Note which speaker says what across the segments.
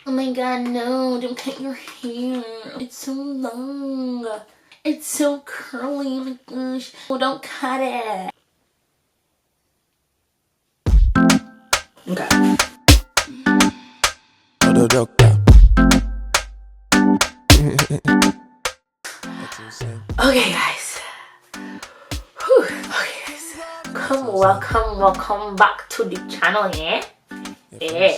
Speaker 1: Oh my god, no, don't cut your hair. It's so long. It's so curly, oh my gosh. Oh, don't cut it. Okay. Okay, guys. Whew. Okay, guys. Welcome back to the channel, yeah? Yeah.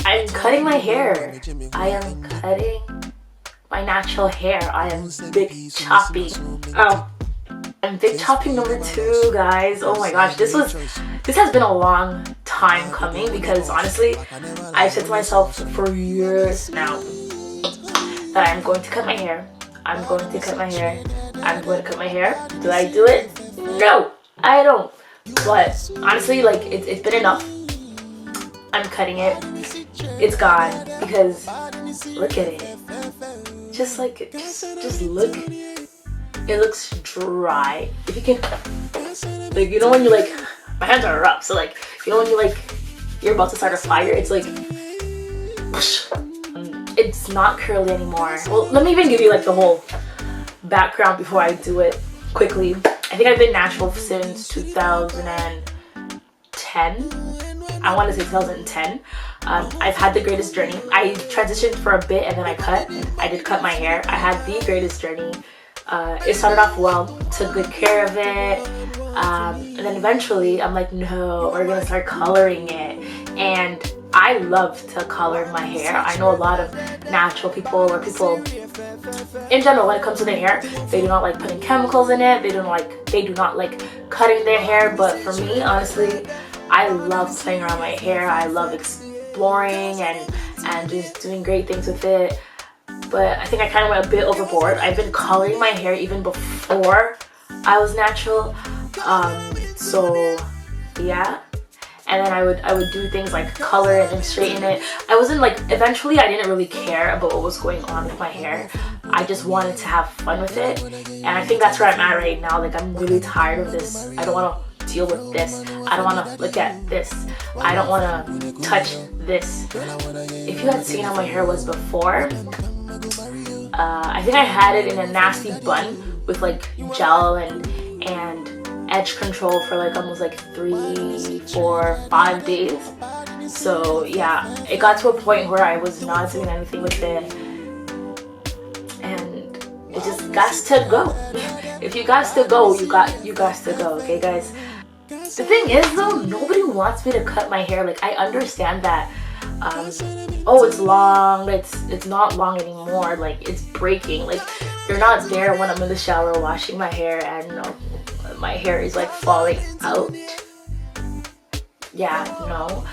Speaker 1: I'm cutting my hair. I am cutting my natural hair. I am big chopping. Oh, I'm big chopping number 2, guys. Oh my gosh, this has been a long time coming because honestly, I said to myself for years now that I'm going to cut my hair. I'm going to cut my hair. I'm going to cut my hair. Do I do it? No, I don't. But honestly, like it's been enough. I'm cutting it. It's gone because look at it. Just look. It looks dry. If you can, like, you know when you like, my hands are rough. So like, you know when you like, you're about to start a fire. It's like, it's not curly anymore. Well, let me even give you like the whole background before I do it quickly. I think I've been natural since 2010. I want to say 2010. I've had the greatest journey. I transitioned for a bit and then I did cut my hair. I had the greatest journey. It started off well, took good care of it, and then eventually I'm like, no, we're gonna start coloring it. And I love to color my hair. I know a lot of natural people or people in general, when it comes to their hair, they do not like putting chemicals in it. They do not like cutting their hair. But for me, honestly, I love playing around my hair. I love exploring and just doing great things with it. But I think I kind of went a bit overboard. I've been coloring my hair even before I was natural. So yeah. And then I would do things like color it and straighten it. I wasn't like, eventually I didn't really care about what was going on with my hair. I just wanted to have fun with it. And I think that's where I'm at right now. Like, I'm really tired of this. I don't want to deal with this. I don't want to look at this. I don't want to touch this. If you had seen how my hair was before, I think I had it in a nasty bun with like gel and edge control for like almost like 3, 4, 5 days. So yeah, it got to a point where I was not doing anything with it, and it just got to go. If you got to go, you got to go. Okay, guys. The thing is though, nobody wants me to cut my hair. Like, I understand that. Oh, it's long. It's not long anymore. Like, it's breaking. Like, you're not there when I'm in the shower washing my hair and my hair is like falling out. Yeah, no.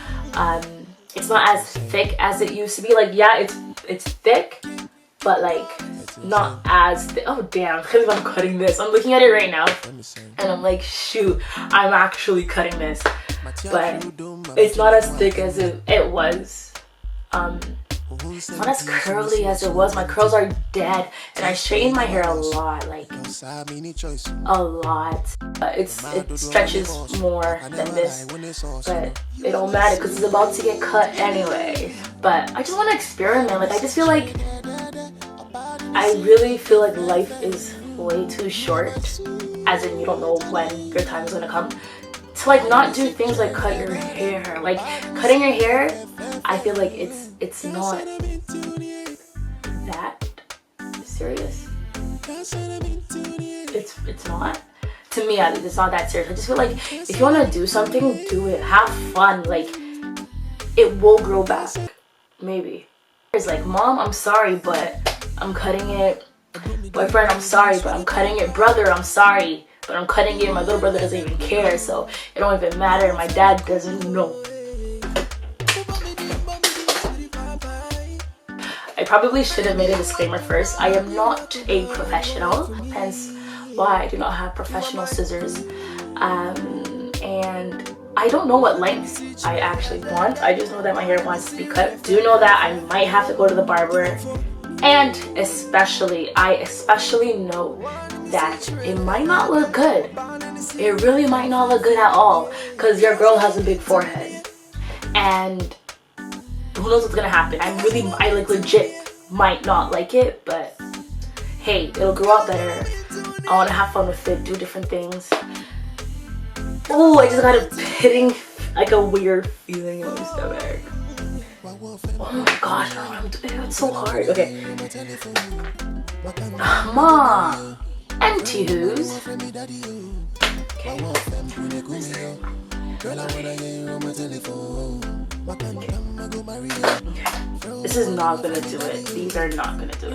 Speaker 1: It's not as thick as it used to be. Like, yeah, it's thick, but like not as thick. Oh damn, because I'm cutting this. I'm looking at it right now and I'm like, shoot, I'm actually cutting this. But it's not as thick as it was. It's not as curly as it was. My curls are dead, and I straighten my hair a lot, like a lot. It stretches more than this, but it don't matter because it's about to get cut anyway. But I just want to experiment. Like, I just feel like, I really feel like life is way too short, as in you don't know when your time is gonna come, to like not do things like cut your hair. Like, cutting your hair, I feel like it's not that serious. It's not. To me, at least, it's not that serious. I just feel like if you want to do something, do it. Have fun. Like, it will grow back. Maybe. It's like, Mom, I'm sorry, but I'm cutting it. Boyfriend, I'm sorry, but I'm cutting it. Brother, I'm sorry, but I'm cutting it. My little brother doesn't even care, so it don't even matter. My dad doesn't know. I probably should have made a disclaimer first. I am not a professional, hence why I do not have professional scissors. And I don't know what lengths I actually want. I just know that my hair wants to be cut. Do know that I might have to go to the barber. And I especially know that it might not look good. It really might not look good at all, because your girl has a big forehead. and who knows what's gonna happen. I like legit might not like it, but hey, it'll grow out better. I want to have fun with it, do different things. Oh, I just got a hitting, like a weird feeling in my stomach. Oh my gosh, I'm doing it. It's so hard. Okay. Ma. Anti-who's. Okay. This is not gonna do it. These are not gonna do it.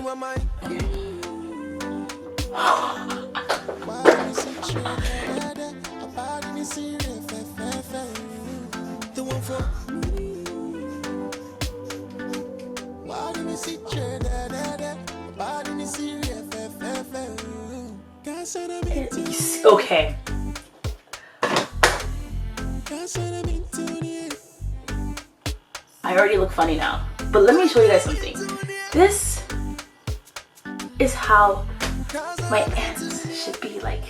Speaker 1: Okay. Okay. I already look funny now, but let me show you guys something. This is how my ends should be like.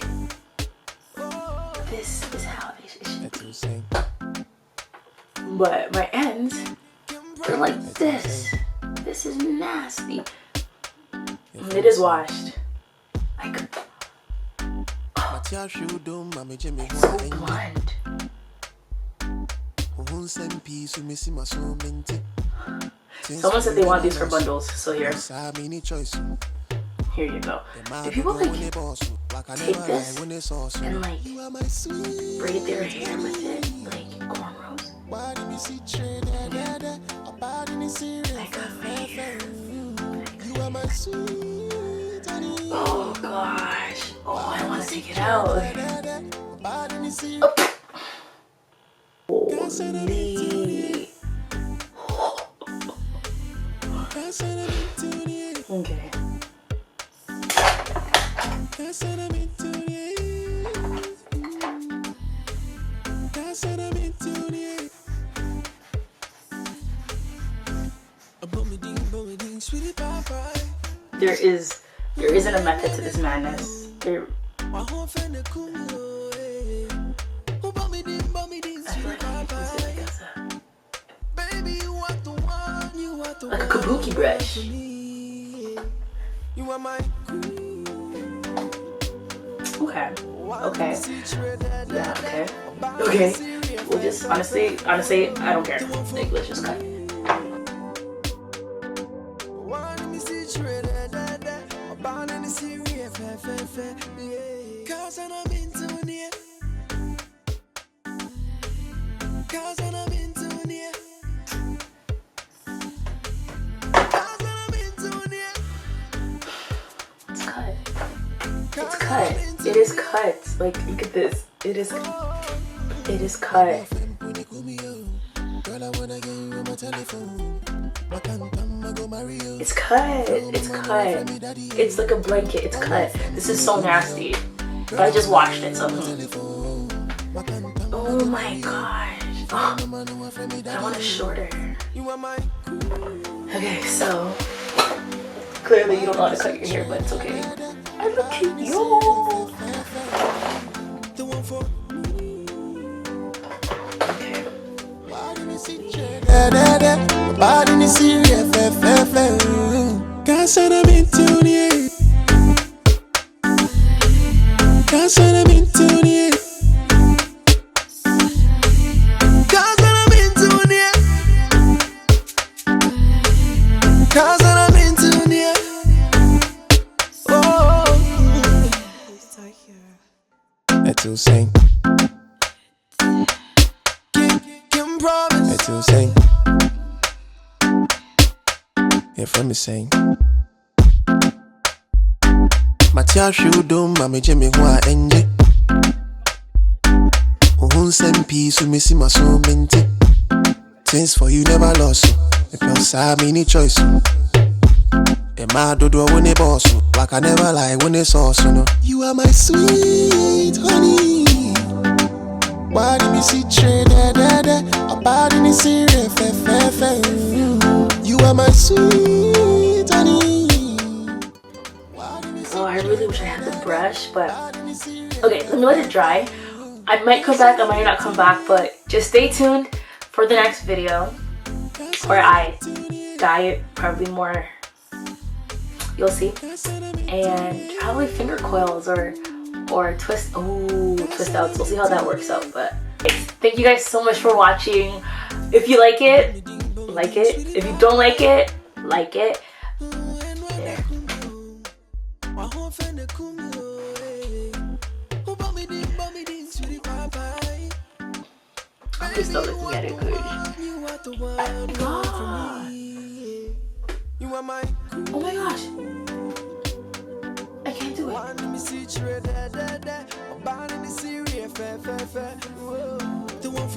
Speaker 1: This is how they should be. But my ends are like this. This is nasty. And it is washed. Like, oh, it's so blunt. Someone said they want these for bundles, so here you go. Do people like take this and like braid their hair with it, like cornrows? I got my hair. Oh gosh. Oh, I want to take it out. Oh. Holy. Okay. There isn't a method to this madness. I feel like I can use it like a kabuki brush. Okay. Okay. Yeah, okay. Okay. We'll just honestly, I don't care. Like, let's just cut. It's cut. It is cut. Like, look at this. It is cut. It's cut. It's cut. It's like a blanket. It's cut. This is so nasty. But I just washed it, so. Oh my gosh. Oh, I want it shorter. Okay, so clearly you don't know how to cut your hair, but it's okay. I look cute, yo.
Speaker 2: To sing. To sing. Yeah, from me sing. Matia shudum, mami jemi wa enje. Uhun sempi su misi maso mente. Things for you never lost. If you saw me any choice. Emma do when they boss. Like I never lie when they sauce, you know. You are my sweet honey. Why did you see trade? About in the series, you are my sweet honey.
Speaker 1: Oh, I really wish I had the brush, but okay, let me let it dry. I might come back, I might not come back, but just stay tuned for the next video where I dye it probably more, you'll see, and probably finger coils or twist outs. We'll see how that works out. But thank you guys so much for watching. If you like it, like it. If you don't like it, like it. There. I'm still looking at it good. Oh my gosh. I can't do it. The one